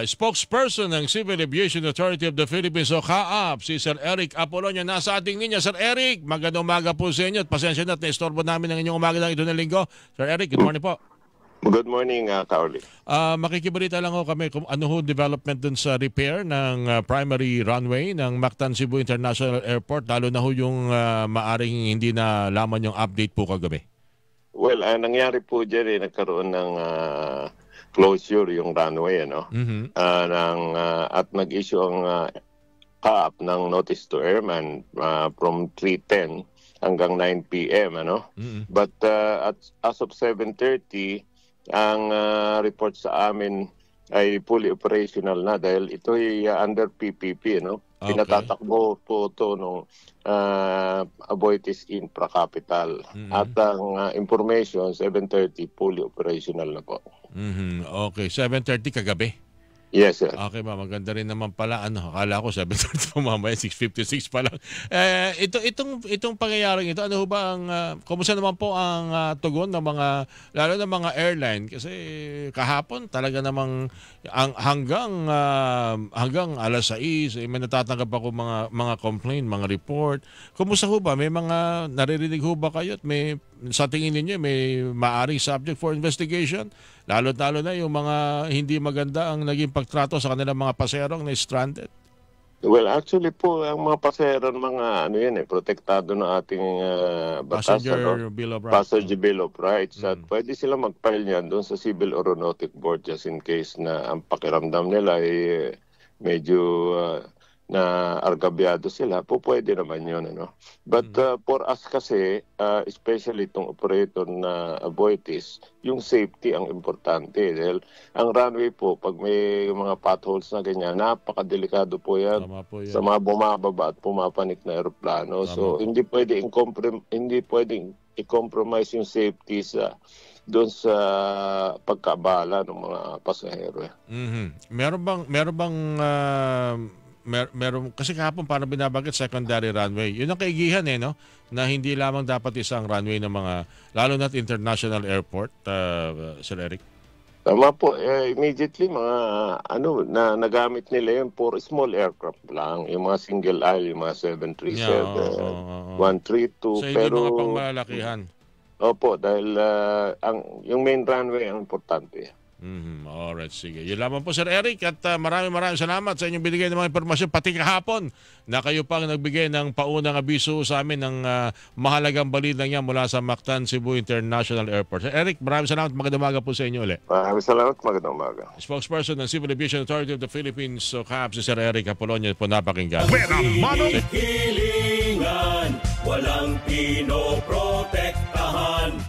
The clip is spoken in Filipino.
Spokesperson ng Civil Aviation Authority of the Philippines o CAAP, si Sir Eric Apolonio. Nasa ating linya. Sir Eric, magandang umaga po sa inyo at pasensya na at naistorbo namin ang inyong umaga ng ito na linggo. Sir Eric, good morning po. Good morning, Kauli. Makikibalita lang ho kami kung ano ho development dun sa repair ng primary runway ng Mactan Cebu International Airport, lalo na ho yung maaring hindi na laman yung update po kagabi. Well, nangyari po dyan nagkaroon ng closure yung runway, ano? At nag-issue ang CAAP ng notice to airman from 3:10 hanggang 9 p.m., ano? But as of 7:30, ang report sa amin ay fully operational na dahil ito ay under PPP, no? Okay. Pinatatakbo po ito nung Aboitiz Infra Capital. At ang information, 7:30, fully operational na po. Okay, 7:30 kagabi? Yes, sir. Okay ba, maganda rin naman pala. Akala ko 7:30 pa mamaya, 6:56 pa lang. Itong pangyayaring ito, ano ho ba ang, kumusta naman po ang tugon ng mga, lalo ng mga airline? Kasi kahapon talaga namang hanggang alas 6, may natatanggap ako mga complaint, mga report. Kumusta ho ba? May mga naririnig ho ba kayo at may, sa tingin ninyo, may maaring subject for investigation? Lalo-lalo na yung mga hindi maganda ang naging pagtrato sa kanilang mga paserong na stranded. Well, actually po, ang mga pasero, mga protektado ng ating batas, Passenger Bill of Rights. Passenger Bill of Rights. At pwede sila mag-file niyan doon sa Civil Aeronautic Board just in case na ang pakiramdam nila ay medyo na argabyado sila, po pwede naman yun, ano? But for us kasi, especially itong operator na Aboitiz, yung safety ang importante. Dahil ang runway po, pag may mga potholes na ganyan, napakadelikado po yan, sa mga bumababa at pumapanik na aeroplano. So, hindi pwedeng i-compromise yung safety doon sa pagkaabala ng mga pasahero. Meron kasi kahapon parang binabanggit secondary runway. Yun ang kaigihan no? Na hindi lamang dapat isang runway ng mga, lalo na't international airport, Sir Eric. Tama po. Immediately, mga na nagamit nila yun for small aircraft lang. Yung mga single aisle, yung mga 737, 132. So, hindi mga pangmalalakihan. Opo, dahil yung main runway ang importante. Alright, sige. Yun lamang po, Sir Eric, at maraming salamat sa inyong binigay ng mga impormasyon, pati kahapon na kayo pang nagbigay ng paunang abiso sa amin ng mahalagang balita niya mula sa Mactan Cebu International Airport. Sir Eric, maraming salamat. Magandang umaga po sa inyo ulit. Maraming salamat. Magandang umaga. Spokesperson ng Civil Aviation Authority of the Philippines, so CAAP, si Sir Eric Apolonio, po napakinggan. Hilingan, walang pinoprotektahan.